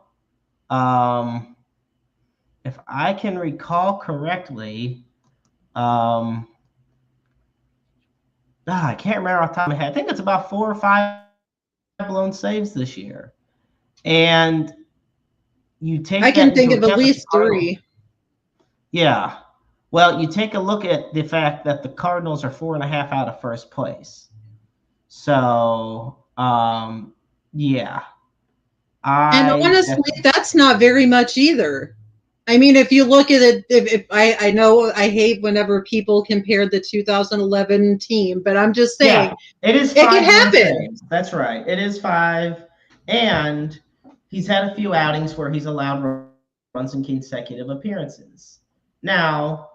if I can recall correctly, I can't remember off the top of my head. I think it's about 4 or 5 blown saves this year. And you take I can think of at least 3. Yeah. Well, you take a look at the fact that the Cardinals are 4.5 out of first place. So, yeah. And honestly, that's not very much either. I mean, if you look at it, if I know I hate whenever people compare the 2011 team, but I'm just saying, it can happen. Saves. That's right. It is 5, and he's had a few outings where he's allowed runs in consecutive appearances. Now,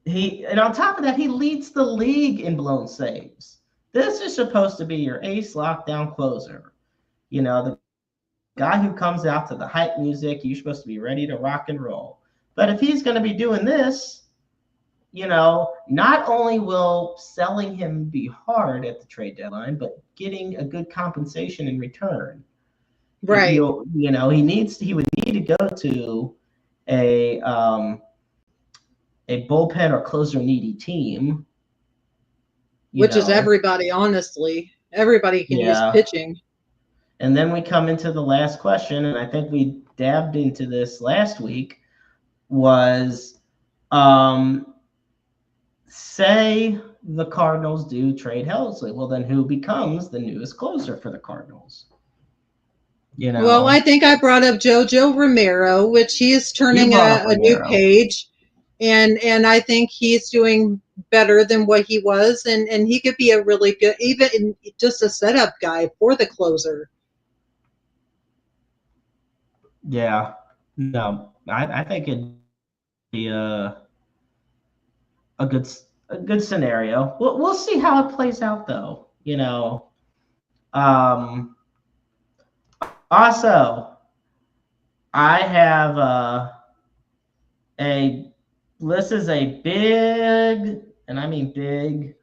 and on top of that, he leads the league in blown saves. This is supposed to be your ace lockdown closer. The guy who comes out to the hype music, you're supposed to be ready to rock and roll. But if he's going to be doing this, not only will selling him be hard at the trade deadline, but getting a good compensation in return. Right. He would need need to go to a bullpen or closer needy team, which is everybody, honestly. Everybody can use pitching. And then we come into the last question, and I think we dabbed into this last week, was say the Cardinals do trade Helsley. Well, then who becomes the newest closer for the Cardinals? Well, I think I brought up JoJo Romero, which he is turning a new page. And I think he's doing better than what he was. And he could be a really good, even just a setup guy for the closer. Yeah. No, I think it'd be a good scenario. We'll see how it plays out, though. Also, I have this is a big, and I mean big,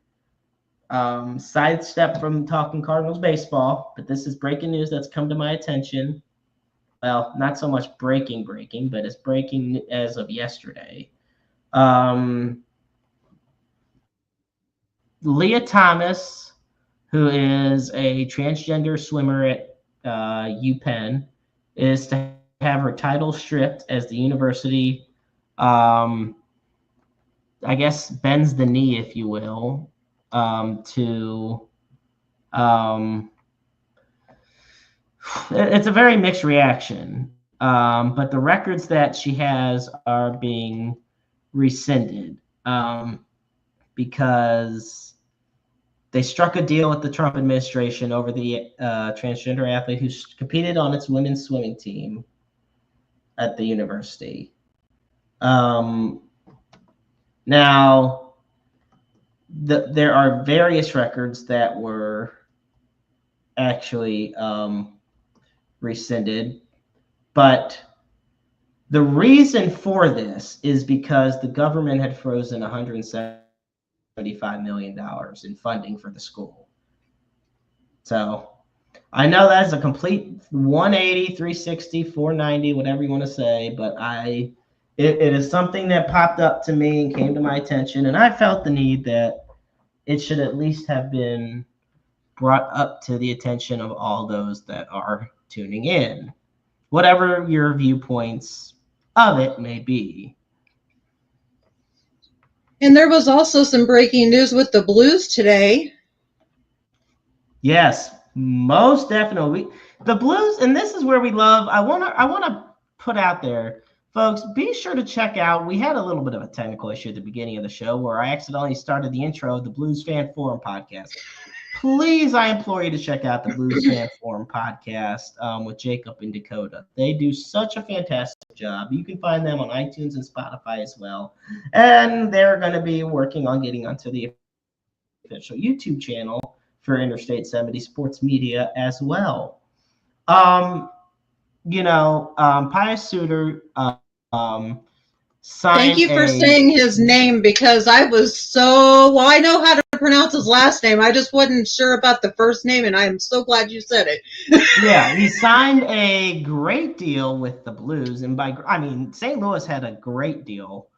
sidestep from talking Cardinals baseball, but this is breaking news that's come to my attention. Well, not so much breaking, but it's breaking as of yesterday. Leah Thomas, who is a transgender swimmer at UPenn, is to have her title stripped as the university, I guess, bends the knee, if you will, it's a very mixed reaction. But the records that she has are being rescinded because they struck a deal with the Trump administration over the transgender athlete who competed on its women's swimming team at the university. Now, there are various records that were actually rescinded, but the reason for this is because the government had frozen $175 million in funding for the school. So I know that's a complete 180, 360, 490, whatever you want to say, but it is something that popped up to me and came to my attention, and I felt the need that it should at least have been brought up to the attention of all those that are tuning in, whatever your viewpoints of it may be. And there was also some breaking news with the Blues today. Yes, most definitely. The Blues, and this is where we love, I want to put out there, folks, be sure to check out, we had a little bit of a technical issue at the beginning of the show where I accidentally started the intro of the Blues Fan Forum podcast. Please, I implore you to check out the Blues Fan Forum podcast with Jacob and Dakota. They do such a fantastic job. You can find them on iTunes and Spotify as well. And they're going to be working on getting onto the official YouTube channel for Interstate 70 Sports Media as well. Pius Suter Thank you for saying his name, because I know how to pronounce his last name. I just wasn't sure about the first name, and I am so glad you said it. Yeah, he signed a great deal with the Blues, and St. Louis had a great deal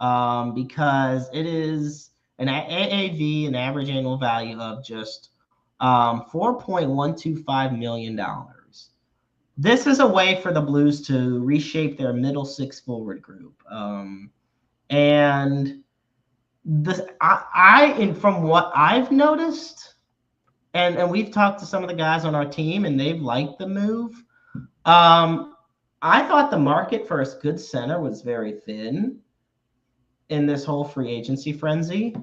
because it is an AAV, an average annual value of just $4.125 million. This is a way for the Blues to reshape their middle six forward group. And from what I've noticed, and we've talked to some of the guys on our team, and they've liked the move. I thought the market for a good center was very thin in this whole free agency frenzy.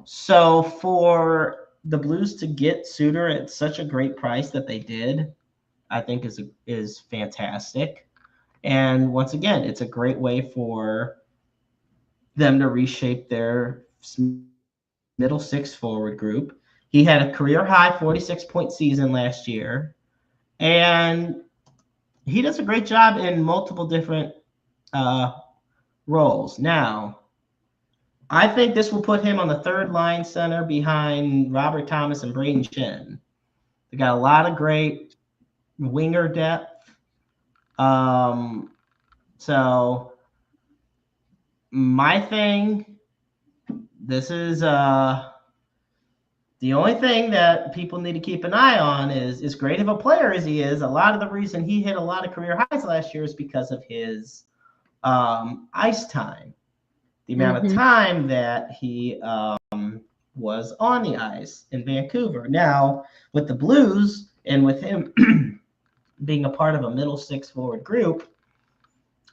So for the Blues to get Suter at such a great price that they did, I think is fantastic. And once again, it's a great way for them to reshape their middle six forward group. He had a career high 46-point season last year, and he does a great job in multiple different roles. Now, I think this will put him on the third line center behind Robert Thomas and Braden Chen. They got a lot of great winger depth. So my thing, this is the only thing that people need to keep an eye on is, as great of a player as he is, a lot of the reason he hit a lot of career highs last year is because of his ice time. The amount of time that he was on the ice in Vancouver. Now, with the Blues and with him being a part of a middle six forward group,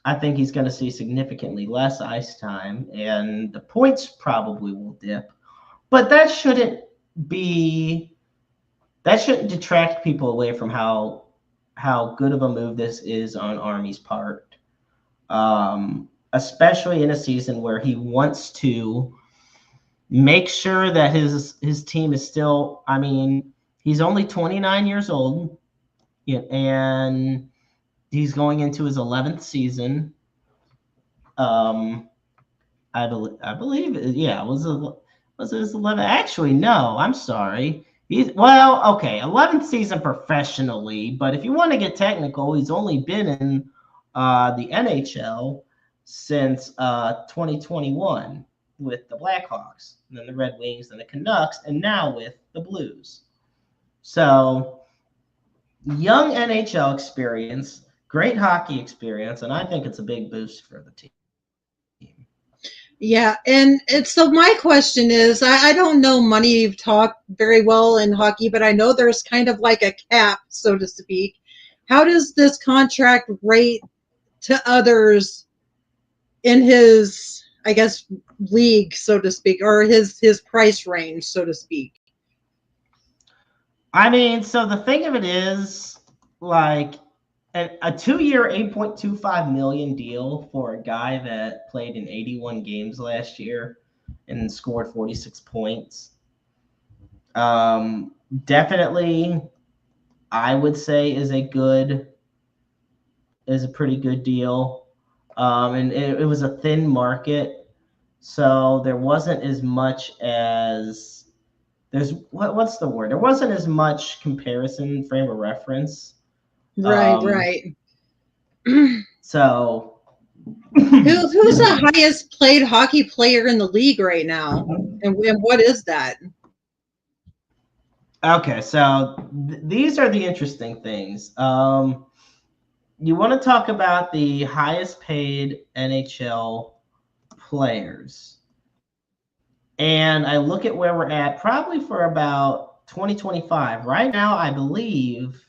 I think he's going to see significantly less ice time, and the points probably will dip. But that shouldn't detract people away from how good of a move this is on Army's part, especially in a season where he wants to make sure that his team is still. I mean, he's only 29 years old, and he's going into his 11th season. I believe, yeah, was his 11th? Actually, no, I'm sorry. He's 11th season professionally, but if you want to get technical, he's only been in the NHL since 2021 with the Blackhawks, and then the Red Wings, and the Canucks, and now with the Blues. So, young NHL experience, great hockey experience, and I think it's a big boost for the team. Yeah, and so my question is, I don't know money talk very well in hockey, but I know there's kind of like a cap, so to speak. How does this contract rate to others in his, I guess, league, so to speak, or his price range, so to speak? I mean, so the thing of it is, like, a 2-year, $8.25 million deal for a guy that played in 81 games last year and scored 46 points. Definitely, I would say is a pretty good deal. And it was a thin market, so there wasn't as much as what's the word? There wasn't as much comparison frame of reference. Right. So, who's the highest paid hockey player in the league right now, and what is that? Okay, so these are the interesting things. You want to talk about the highest paid NHL players, and I look at where we're at probably for about 2025. Right now, I believe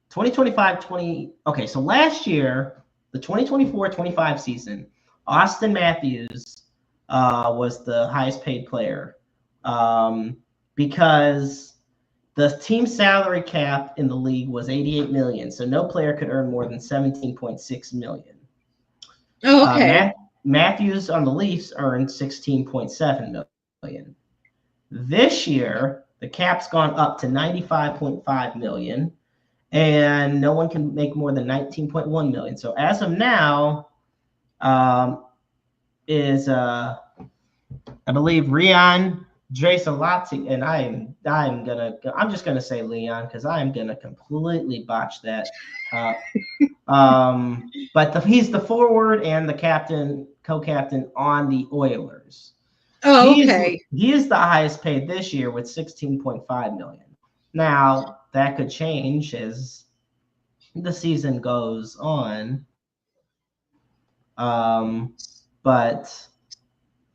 2025, okay, so last year, the 2024-25 season, Austin Matthews was the highest paid player because the team salary cap in the league was $88 million, so no player could earn more than $17.6 million. Oh, okay. Matthews on the Leafs earned $16.7 million. This year, the cap's gone up to $95.5 million. And no one can make more than $19.1 million. So as of now, I believe Rian Drasalati, and I'm just gonna say Leon because I am gonna completely botch that. But he's the forward and the co-captain on the Oilers. Oh, okay. He is the highest paid this year with $16.5 million. Now, that could change as the season goes on. But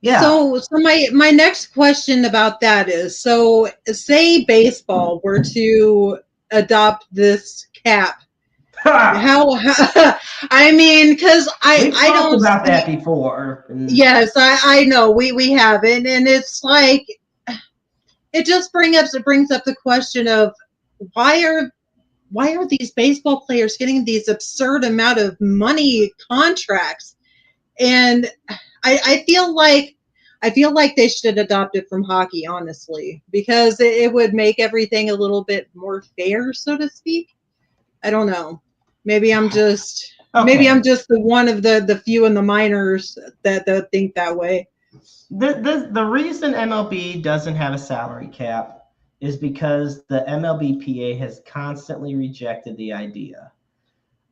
yeah. So my next question about that is, so say baseball were to adopt this cap. how I mean, because I don't about that before. Yes, I know we have it, and it's like it just brings up the question of why are these baseball players getting these absurd amount of money contracts? And I feel like they should adopt it from hockey, honestly, because it would make everything a little bit more fair, so to speak. I don't know. Maybe I'm just the one of the few in the minors that think that way. The reason MLB doesn't have a salary cap is because the MLBPA has constantly rejected the idea.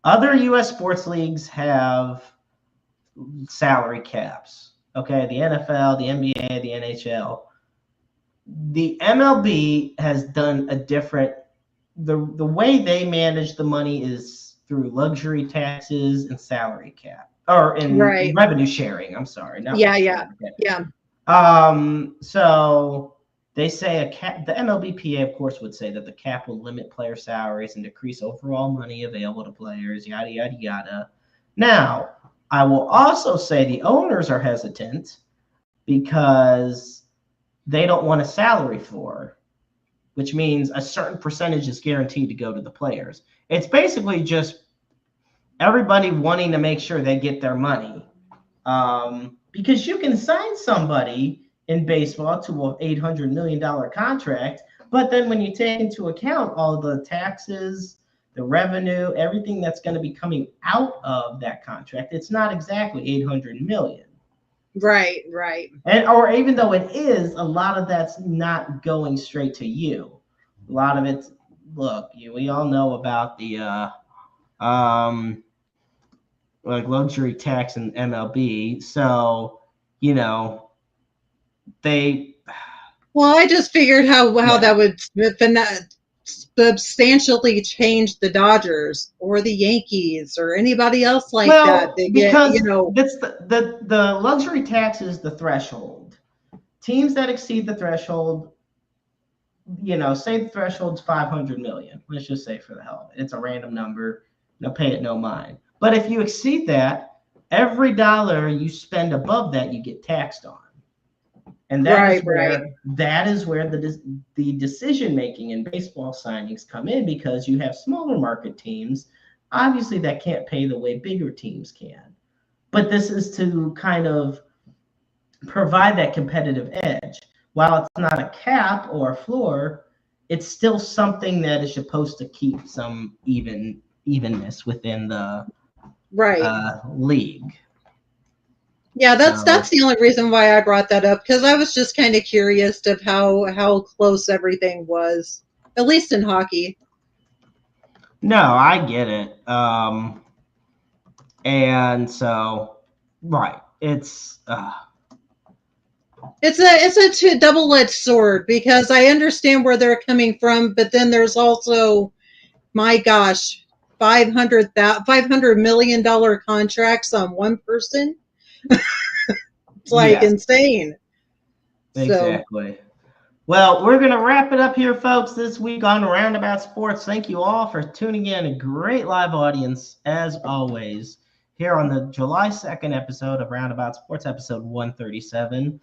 Other U.S. sports leagues have salary caps. Okay, the NFL, the NBA, the NHL. The MLB has done a different. The way they manage the money is through luxury taxes and salary cap, or in Right. revenue sharing. I'm sorry, not Yeah, luxury. yeah. So they say a cap. The MLBPA, of course, would say that the cap will limit player salaries and decrease overall money available to players. Yada yada yada. Now, I will also say the owners are hesitant because they don't want a salary floor, which means a certain percentage is guaranteed to go to the players. It's basically just everybody wanting to make sure they get their money. Because you can sign somebody in baseball to an $800 million contract, but then when you take into account all the taxes, the revenue, everything that's going to be coming out of that contract, it's not exactly $800 million. Right. And or even though it is, a lot of that's not going straight to you. A lot of it's, look, we all know about the like luxury tax in MLB. So, they. Well, I just figured how Yeah. that would substantially change the Dodgers or the Yankees or anybody else like that. They get, because that's the luxury tax is the threshold. Teams that exceed the threshold, say the threshold's 500 million. Let's just say for the hell of it. It's a random number. No pay it, no mind. But if you exceed that, every dollar you spend above that, you get taxed on. And that is where the decision making in baseball signings come in, because you have smaller market teams, obviously, that can't pay the way bigger teams can. But this is to kind of provide that competitive edge. While it's not a cap or a floor, it's still something that is supposed to keep some evenness within the league. Yeah, that's the only reason why I brought that up, because I was just kind of curious of how close everything was, at least in hockey. No, I get it. And so, right, it's a double-edged sword, because I understand where they're coming from, but then there's also, my gosh, $500 million contracts on one person. It's like insane. Exactly. So. Well, we're going to wrap it up here, folks, this week on Roundabout Sports. Thank you all for tuning in. A great live audience, as always, here on the July 2nd episode of Roundabout Sports, episode 137.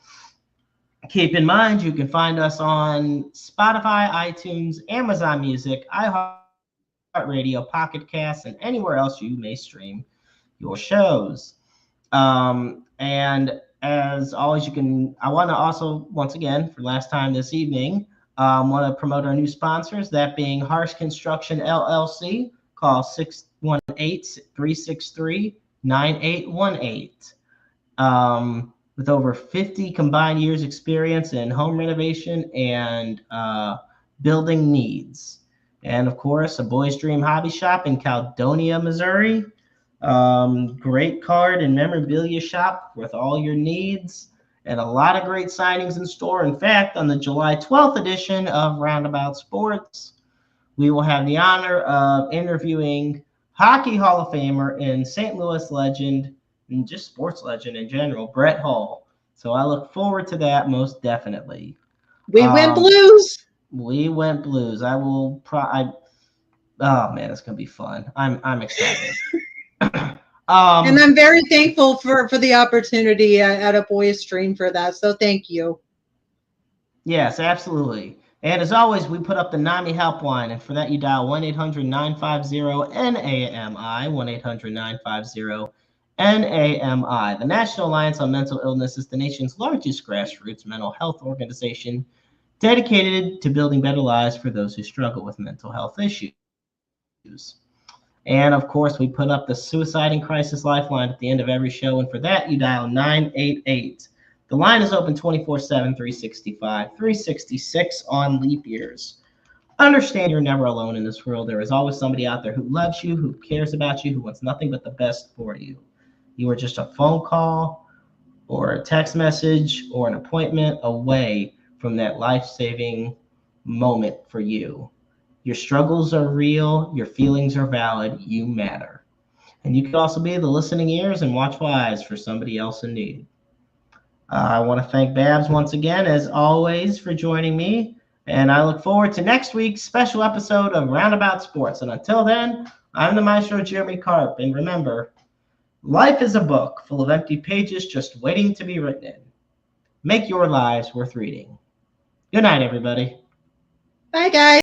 Keep in mind, you can find us on Spotify, iTunes, Amazon Music, iHeartRadio, Pocket Casts, and anywhere else you may stream your shows. And as always, I want to also, once again, for last time this evening, want to promote our new sponsors, that being Harsh Construction LLC. Call 618-363-9818. With over 50 combined years experience in home renovation and building needs. And of course, a Boys Dream Hobby Shop in Caledonia, Missouri. Great card and memorabilia shop with all your needs, and a lot of great signings in store. In fact, on the July 12th edition of Roundabout Sports, we will have the honor of interviewing Hockey Hall of Famer and St. Louis legend, and just sports legend in general, Brett Hull. So I look forward to that most definitely. We went Blues. We went Blues. I will. Oh man, it's gonna be fun. I'm excited. And I'm very thankful for the opportunity at a Boys Stream for that. So thank you. Yes, absolutely. And as always, we put up the NAMI helpline, and for that you dial 1-800-950-NAMI, 1-800-950-NAMI. The National Alliance on Mental Illness is the nation's largest grassroots mental health organization dedicated to building better lives for those who struggle with mental health issues. And of course, we put up the Suicide and Crisis Lifeline at the end of every show. And for that, you dial 988. The line is open 24/7, 365, 366 on leap years. Understand you're never alone in this world. There is always somebody out there who loves you, who cares about you, who wants nothing but the best for you. You are just a phone call or a text message or an appointment away from that life-saving moment for you. Your struggles are real. Your feelings are valid. You matter. And you could also be the listening ears and watchful eyes for somebody else in need. I want to thank Babs once again, as always, for joining me. And I look forward to next week's special episode of Roundabout Sports. And until then, I'm the Maestro, Jeremy Karp. And remember, life is a book full of empty pages just waiting to be written in. Make your lives worth reading. Good night, everybody. Bye, guys.